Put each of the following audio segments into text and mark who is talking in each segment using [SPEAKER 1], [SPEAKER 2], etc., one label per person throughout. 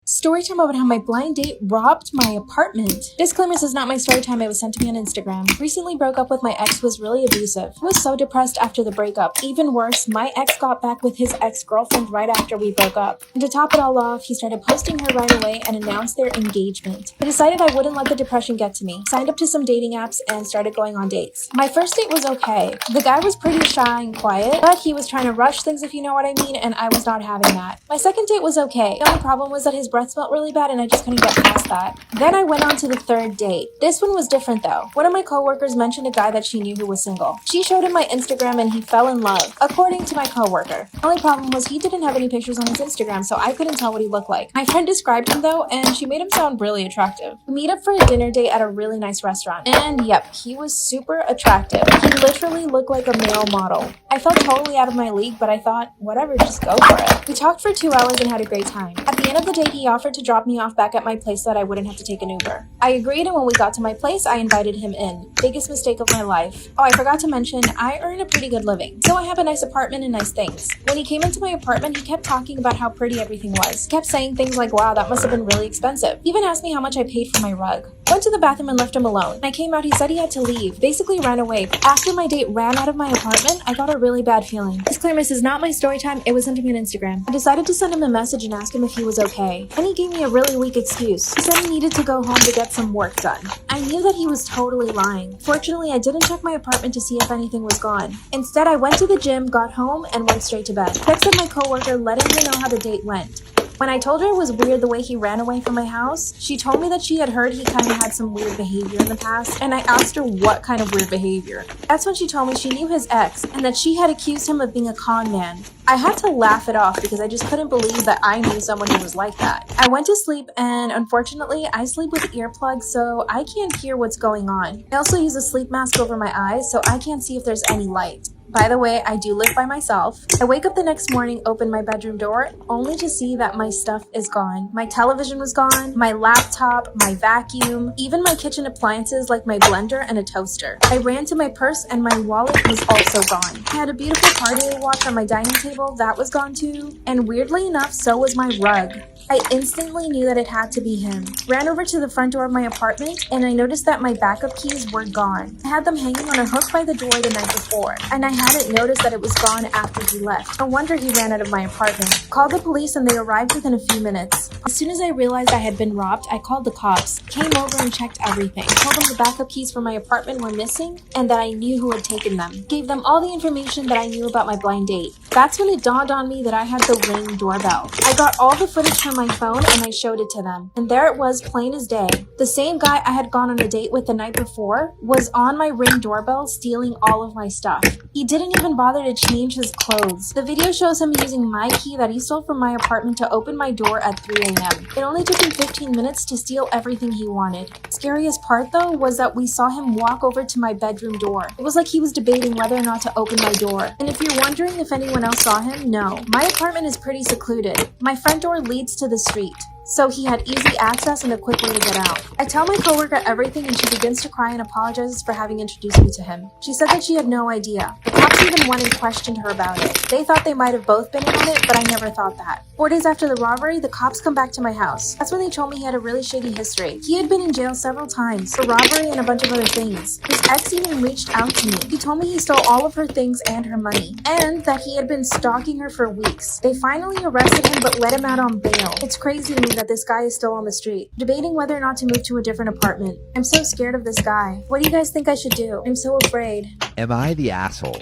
[SPEAKER 1] Storytime about how my blind date robbed my apartment. Disclaimer, this is not my story time. It was sent to me on Instagram. Recently broke up with my ex, was really abusive. I was so depressed after the breakup. Even worse, my ex got back with his ex-girlfriend right after we broke up. And to top it all off, he started posting her right away and announced their engagement. I decided I wouldn't let the depression get to me. Signed up to some dating apps and started going on dates. My first date was okay. The guy was pretty shy and quiet, but he was trying to rush things, if you know what I mean, and I was not having that. My second date was okay. The only problem was that his breath smelled really bad and I just couldn't get past that. Then I went on to the third date. This one was different though. One of my coworkers mentioned a guy that she knew who was single. She showed him my Instagram and he fell in love, according to my coworker. The only problem was he didn't have any pictures on his Instagram, so I couldn't tell what he looked like. My friend described him though, and she made him sound really attractive. We meet up for a dinner date at a really nice restaurant, and yep, he was super attractive. He literally looked like a male model. I felt totally out of my league, but I thought, whatever, just go for it. We talked for 2 hours and had a great time. At the end of the date, he offered to drop me off back at my place so that I wouldn't have to take an Uber. I agreed, and when we got to my place, I invited him in. Biggest mistake of my life. Oh, I forgot to mention, I earn a pretty good living, so I have a nice apartment and nice things. When he came into my apartment, he kept talking about how pretty everything was. He kept saying things like, wow, that must have been really expensive. He even asked me how much I paid for my rug. I went to the bathroom and left him alone. When I came out, he said he had to leave. Basically ran away. After my date ran out of my apartment, I got a really bad feeling. Disclaimer, this is not my story time. It was sent to me on Instagram. I decided to send him a message and ask him if he was okay. And he gave me a really weak excuse. He said he needed to go home to get some work done. I knew that he was totally lying. Fortunately, I didn't check my apartment to see if anything was gone. Instead, I went to the gym, got home, and went straight to bed. Texted my coworker letting her know how the date went. When I told her it was weird the way he ran away from my house, she told me that she had heard he kind of had some weird behavior in the past, and I asked her what kind of weird behavior. That's when she told me she knew his ex, and that she had accused him of being a con man. I had to laugh it off because I just couldn't believe that I knew someone who was like that. I went to sleep, and unfortunately, I sleep with earplugs, so I can't hear what's going on. I also use a sleep mask over my eyes, so I can't see if there's any light. By the way, I do live by myself. I wake up the next morning, open my bedroom door, only to see that my stuff is gone. My television was gone, my laptop, my vacuum, even my kitchen appliances like my blender and a toaster. I ran to my purse and my wallet was also gone. I had a beautiful party watch on my dining table, that was gone too. And weirdly enough, so was my rug. I instantly knew that it had to be him. Ran over to the front door of my apartment and I noticed that my backup keys were gone. I had them hanging on a hook by the door the night before, and I hadn't noticed that it was gone after he left. No wonder he ran out of my apartment. Called the police and they arrived within a few minutes. As soon as I realized I had been robbed, I called the cops, came over and checked everything. Told them the backup keys for my apartment were missing and that I knew who had taken them. Gave them all the information that I knew about my blind date. That's when it dawned on me that I had the Ring doorbell. I got all the footage from my phone and I showed it to them. And there it was, plain as day. The same guy I had gone on a date with the night before was on my Ring doorbell stealing all of my stuff. He didn't even bother to change his clothes. The video shows him using my key that he stole from my apartment to open my door at 3 a.m. It only took him 15 minutes to steal everything he wanted. Scariest part though was that we saw him walk over to my bedroom door. It was like he was debating whether or not to open my door. And if you're wondering if anyone else saw him, no. My apartment is pretty secluded. My front door leads to the street, so he had easy access and a quick way to get out. I tell my coworker everything and she begins to cry and apologizes for having introduced me to him. She said that she had no idea. The cops even went and questioned her about it. They thought they might have both been in on it, but I never thought that. 4 days after the robbery, the cops come back to my house. That's when they told me he had a really shady history. He had been in jail several times for robbery and a bunch of other things. His ex even reached out to me. He told me he stole all of her things and her money, and that he had been stalking her for weeks. They finally arrested him but let him out on bail. It's crazy to me that this guy is still on the street, debating whether or not to move to a different apartment. I'm so scared of this guy. What do you guys think I should do? I'm so afraid.
[SPEAKER 2] Am I the asshole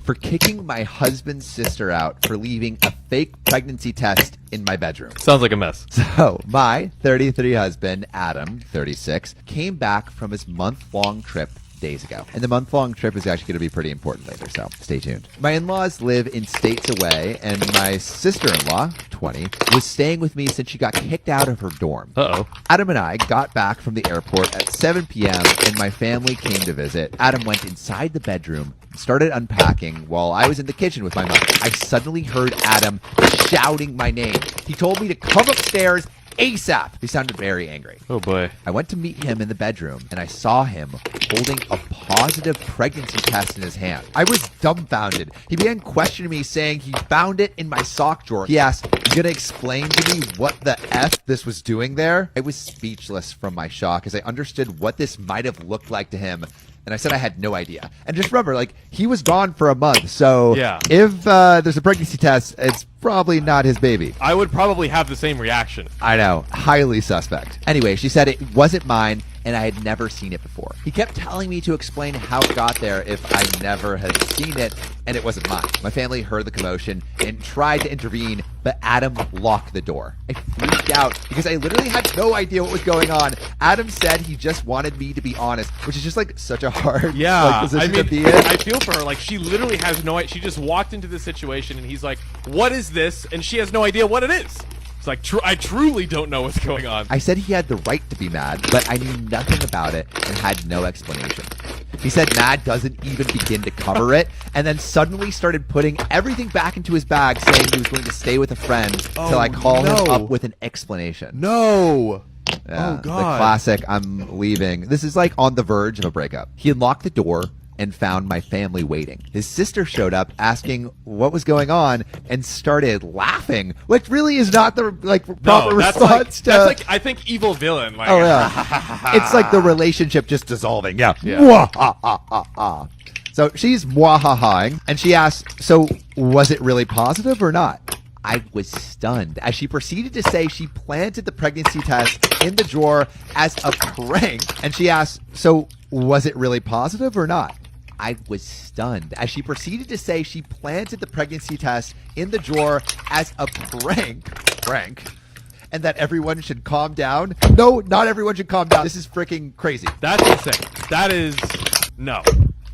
[SPEAKER 2] for kicking my husband's sister out for leaving a fake pregnancy test in my bedroom?
[SPEAKER 3] Sounds like a mess.
[SPEAKER 2] So, my 33 husband, Adam, 36, came back from his month-long trip days ago. And the month-long trip is actually going to be pretty important later, so stay tuned. My in-laws live in states away, and my sister-in-law, 20, was staying with me since she got kicked out of her dorm.
[SPEAKER 3] Uh-oh.
[SPEAKER 2] Adam and I got back from the airport at 7 p.m., and my family came to visit. Adam went inside the bedroom, started unpacking while I was in the kitchen with my mother. I suddenly heard Adam shouting my name. He told me to come upstairs ASAP. He sounded very angry.
[SPEAKER 3] Oh, boy.
[SPEAKER 2] I went to meet him in the bedroom, and I saw him holding a positive pregnancy test in his hand. I was dumbfounded. He began questioning me, saying he found it in my sock drawer. He asked, "You gonna explain to me what the F this was doing there?" I was speechless from my shock as I understood what this might have looked like to him. And I said I had no idea. And just remember, like, he was gone for a month. So
[SPEAKER 3] Yeah.
[SPEAKER 2] if there's a pregnancy test, it's probably not his baby.
[SPEAKER 3] I would probably have the same reaction.
[SPEAKER 2] I know. Highly suspect. Anyway, she said it wasn't mine and I had never seen it before. He kept telling me to explain how it got there if I never had seen it and it wasn't mine. My family heard the commotion and tried to intervene, but Adam locked the door. I freaked out because I literally had no idea what was going on. Adam said he just wanted me to be honest, which is just like such a hard position to be in.
[SPEAKER 3] I feel for her. Like, she literally has no idea. She just walked into this situation and he's like, "What is this?" And she has no idea what it is. It's like, I truly don't know what's going on.
[SPEAKER 2] I said he had the right to be mad, but I knew nothing about it and had no explanation. He said mad doesn't even begin to cover it, and then suddenly started putting everything back into his bag, saying he was going to stay with a friend till I call him up with an explanation.
[SPEAKER 3] No.
[SPEAKER 2] Yeah,
[SPEAKER 3] Oh, God.
[SPEAKER 2] The classic, I'm leaving. This is like on the verge of a breakup. He unlocked the door and found my family waiting. His sister showed up asking what was going on and started laughing, which really is not the proper response to...
[SPEAKER 3] That's like, I think, evil villain. Like,
[SPEAKER 2] oh, yeah. It's like the relationship just dissolving. Yeah. So she's mwahahaing, and she asks, "So was it really positive or not?" I was stunned as she proceeded to say she planted the pregnancy test in the drawer as a prank. And she asked, "So was it really positive or not?" I was stunned as she proceeded to say she planted the pregnancy test in the drawer as a prank, and that everyone should calm down. No, not everyone should calm down. This is freaking crazy.
[SPEAKER 3] That's insane. That is... No,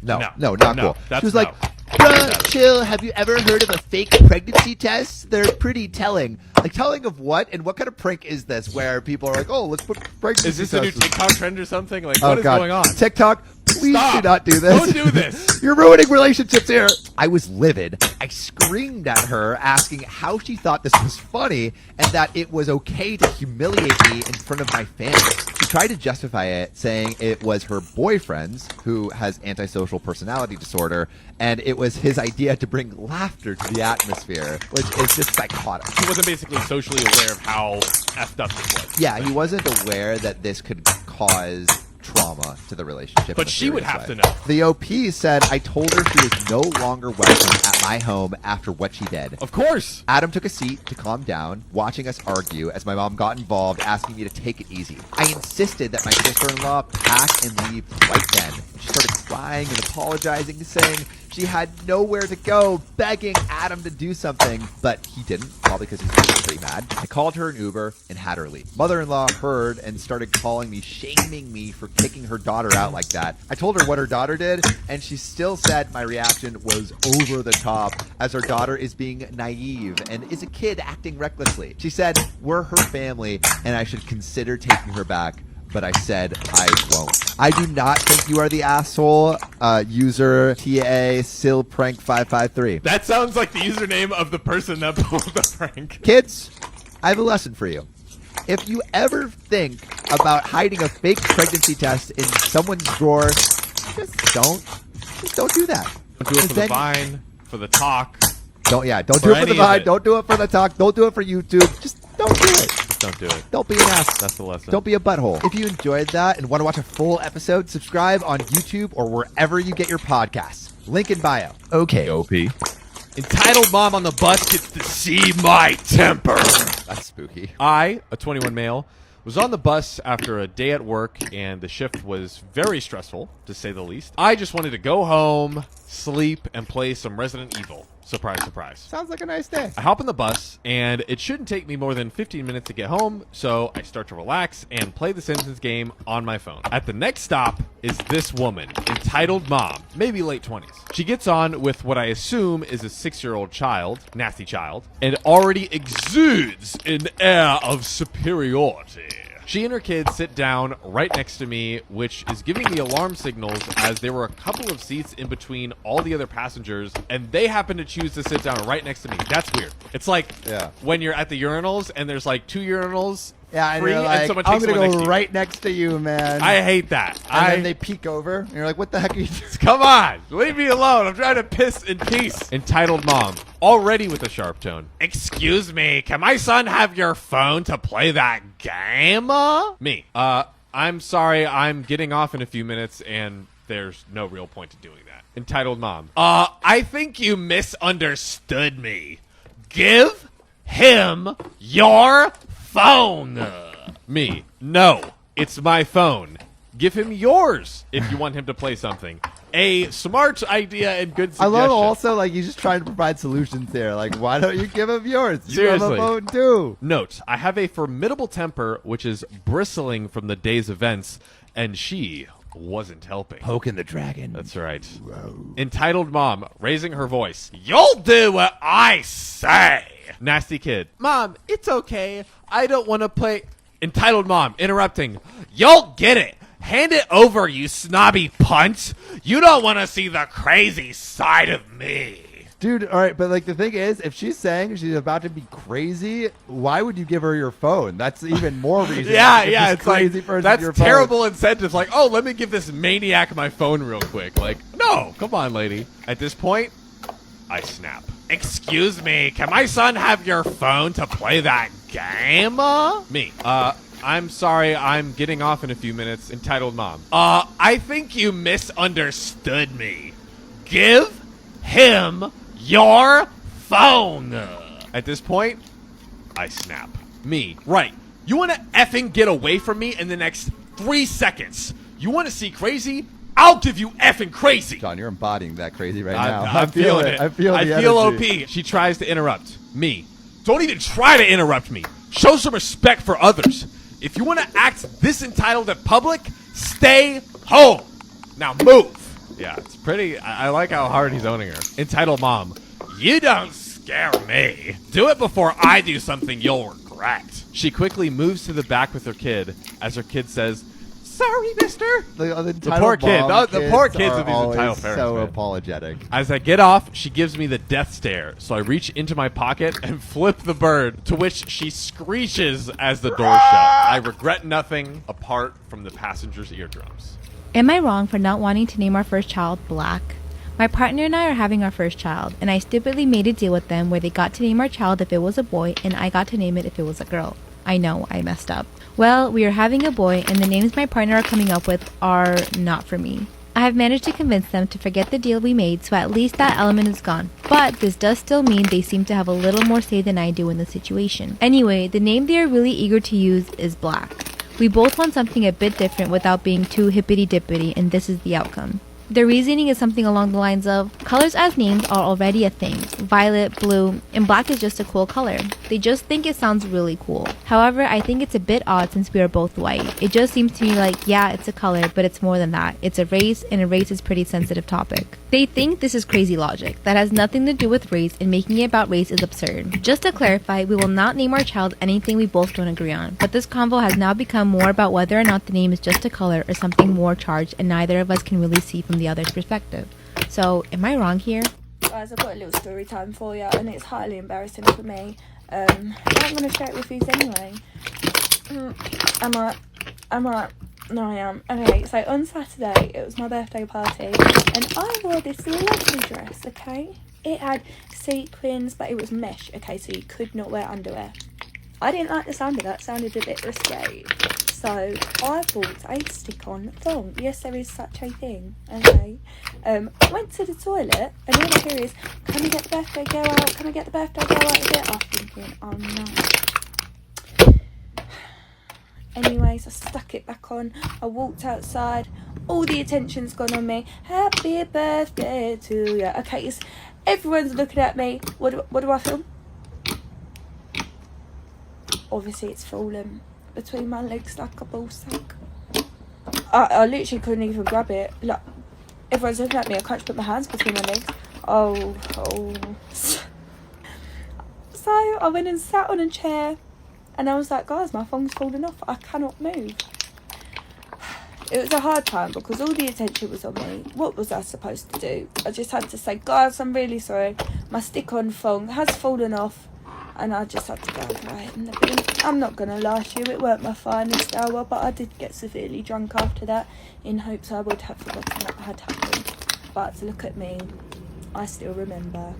[SPEAKER 2] not cool.
[SPEAKER 3] That's
[SPEAKER 2] She was like, "Bruh, chill. Have you ever heard of a fake pregnancy test? They're pretty telling." Like, telling of what? And what kind of prank is this where people are like, "Oh, let's put pregnancy
[SPEAKER 3] Is this a new
[SPEAKER 2] tests."
[SPEAKER 3] TikTok trend or something? Like,
[SPEAKER 2] Oh,
[SPEAKER 3] what is
[SPEAKER 2] God.
[SPEAKER 3] going on?
[SPEAKER 2] TikTok, please
[SPEAKER 3] Stop.
[SPEAKER 2] do not do this.
[SPEAKER 3] Don't do this.
[SPEAKER 2] You're ruining relationships here. I was livid. I screamed at her, asking how she thought this was funny and that it was okay to humiliate me in front of my family. She tried to justify it, saying it was her boyfriend's, who has antisocial personality disorder, and it was his idea to bring laughter to the atmosphere, which is just psychotic.
[SPEAKER 3] He wasn't basically socially aware of how effed up this was.
[SPEAKER 2] Yeah, he wasn't aware that this could cause trauma to the relationship.
[SPEAKER 3] But she would have to know.
[SPEAKER 2] The OP said, "I told her she was no longer welcome at my home after what she did."
[SPEAKER 3] Of course.
[SPEAKER 2] Adam took a seat to calm down, watching us argue as my mom got involved, asking me to take it easy. I insisted that my sister-in-law pack and leave right then. She started crying and apologizing, saying she had nowhere to go, begging Adam to do something, but he didn't, probably because he's pretty mad. I called her an Uber and had her leave. Mother-in-law heard and started calling me, shaming me for kicking her daughter out like that. I told her what her daughter did, and she still said my reaction was over the top, as her daughter is being naive and is a kid acting recklessly. She said we're her family and I should consider taking her back. But I said I won't. I do not think you are the asshole. User TA SilPrank553.
[SPEAKER 3] That sounds like the username of the person that pulled the prank.
[SPEAKER 2] Kids, I have a lesson for you. If you ever think about hiding a fake pregnancy test in someone's drawer, just don't do that.
[SPEAKER 3] Don't do it for the Vine, for the talk.
[SPEAKER 2] Don't do it for the Vine. Don't do it for the talk. Don't do it for YouTube. Just don't do it.
[SPEAKER 3] Don't do it.
[SPEAKER 2] Don't be an ass.
[SPEAKER 3] That's the lesson.
[SPEAKER 2] Don't be a butthole. If you enjoyed that and want to watch a full episode, subscribe on YouTube or wherever you get your podcasts. Link in bio. Okay.
[SPEAKER 3] OP. Entitled mom on the bus gets to see my temper.
[SPEAKER 2] That's spooky.
[SPEAKER 3] I, a 21 male, was on the bus after a day at work, and the shift was very stressful, to say the least. I just wanted to go home, sleep, and play some Resident Evil. Surprise, surprise.
[SPEAKER 2] Sounds like a nice day.
[SPEAKER 3] I hop on the bus, and it shouldn't take me more than 15 minutes to get home, so I start to relax and play the Simpsons game on my phone. At the next stop is this woman, entitled mom, maybe late 20s. She gets on with what I assume is a 6-year-old child, nasty child, and already exudes an air of superiority. She and her kids sit down right next to me, which is giving me alarm signals as there were a couple of seats in between all the other passengers, and they happen to choose to sit down right next to me. That's weird. It's like when you're at the urinals and there's like 2 urinals
[SPEAKER 2] Yeah, and
[SPEAKER 3] free,
[SPEAKER 2] you're
[SPEAKER 3] and
[SPEAKER 2] like,
[SPEAKER 3] someone
[SPEAKER 2] I'm
[SPEAKER 3] takes
[SPEAKER 2] gonna
[SPEAKER 3] someone next
[SPEAKER 2] go
[SPEAKER 3] to you.
[SPEAKER 2] right next to you, man.
[SPEAKER 3] I hate that.
[SPEAKER 2] and then they peek over, and you're like, what the heck are you doing?
[SPEAKER 3] Come on, leave me alone. I'm trying to piss in peace. Entitled mom, already with a sharp tone. Excuse me, can my son have your phone to play that game? Me. I'm sorry, I'm getting off in a few minutes, and there's no real point to doing that. Entitled mom. I think you misunderstood me. Give him your phone. Me. No, it's my phone. Give him yours if you want him to play something. A smart idea and good suggestion.
[SPEAKER 2] I love also, like, you just trying to provide solutions here. Like, why don't you give him yours? You
[SPEAKER 3] Seriously.
[SPEAKER 2] have a phone, too.
[SPEAKER 3] Note, I have a formidable temper which is bristling from the day's events, and she wasn't helping.
[SPEAKER 2] Poking the dragon.
[SPEAKER 3] That's right. Whoa. Entitled mom, raising her voice. You'll do what I say. Nasty kid. Mom, it's okay. I don't want to play. Entitled mom, interrupting. You'll get it. Hand it over, you snobby punt. You don't want to see the crazy side of me.
[SPEAKER 2] Dude, all right, but, like, the thing is, if she's saying she's about to be crazy, why would you give her your phone? That's even more reason.
[SPEAKER 3] Yeah,
[SPEAKER 2] to give
[SPEAKER 3] yeah,
[SPEAKER 2] this
[SPEAKER 3] it's
[SPEAKER 2] crazy
[SPEAKER 3] like,
[SPEAKER 2] person
[SPEAKER 3] that's
[SPEAKER 2] your phone.
[SPEAKER 3] terrible incentive. Like, oh, let me give this maniac my phone real quick. Like, no, come on, lady. At this point, I snap. Excuse me, can my son have your phone to play that game? Me. I'm sorry, I'm getting off in a few minutes. Entitled mom. I think you misunderstood me. Give him your phone. At this point, I snap. Me. Right. You want to effing get away from me in the next 3 seconds? You want to see crazy? I'll give you effing crazy.
[SPEAKER 2] John, you're embodying that crazy right now.
[SPEAKER 3] I'm feeling it.
[SPEAKER 2] I feel the energy.
[SPEAKER 3] OP. She tries to interrupt me. Don't even try to interrupt me. Show some respect for others. If you want to act this entitled in public, stay home. Now move. Yeah, it's pretty. I like how hard he's owning her. Entitled mom. You don't scare me. Do it before I do something you'll regret. She quickly moves to the back with her kid as her kid says, sorry, mister.
[SPEAKER 2] The
[SPEAKER 3] poor kid. The poor kids
[SPEAKER 2] are
[SPEAKER 3] with these
[SPEAKER 2] always
[SPEAKER 3] entitled parents,
[SPEAKER 2] so
[SPEAKER 3] man.
[SPEAKER 2] apologetic.
[SPEAKER 3] As I get off, she gives me the death stare, so I reach into my pocket and flip the bird, to which she screeches as the door shuts. I regret nothing apart from the passenger's eardrums.
[SPEAKER 4] Am I wrong for not wanting to name our first child Black? My partner and I are having our first child, and I stupidly made a deal with them where they got to name our child if it was a boy, and I got to name it if it was a girl. I know, I messed up. Well, we are having a boy, and the names my partner are coming up with are not for me. I have managed to convince them to forget the deal we made, so at least that element is gone. But this does still mean they seem to have a little more say than I do in the situation. Anyway, the name they are really eager to use is Black. We both want something a bit different without being too hippity-dippity, and this is the outcome. Their reasoning is something along the lines of, colors as names are already a thing. Violet, blue, and black is just a cool color. They just think it sounds really cool. However, I think it's a bit odd since we are both white. It just seems to me like, yeah, it's a color, but it's more than that. It's a race, and a race is a pretty sensitive topic. They think this is crazy logic. That has nothing to do with race, and making it about race is absurd. Just to clarify, we will not name our child anything we both don't agree on, but this convo has now become more about whether or not the name is just a color or something more charged, and neither of us can really see from the other's perspective. So, am I wrong here?
[SPEAKER 5] Guys, I've got a little story time for you, and it's highly embarrassing for me. I'm going to share it with you anyway. Am I? No, I am. Okay, so on Saturday, it was my birthday party, and I wore this lovely dress, okay? It had sequins, but it was mesh, okay, so you could not wear underwear. I didn't like the sound of that. It sounded a bit risque. So I bought a stick-on thong. Yes, there is such a thing. Okay. Went to the toilet, and all I hear is, "Can we get the birthday girl out? Can we get the birthday girl out of it?" I'm thinking, oh no. Anyways, I stuck it back on. I walked outside. All the attention's gone on me. Happy birthday to you. Okay, everyone's looking at me. What do I film? Obviously, it's fallen between my legs like a ball sack. I literally couldn't even grab it. Like, everyone's looking at me. I can't put my hands between my legs. Oh. So I went and sat on a chair, and I was like, guys, my thong's falling off. I cannot move. It was a hard time because all the attention was on me. What was I supposed to do? I just had to say, guys, I'm really sorry. My stick-on thong has fallen off. and I just had to go and throw it in the bin. I'm not going to lie to you, it weren't my finest hour, but I did get severely drunk after that in hopes I would have forgotten that had happened. But look at me, I still remember.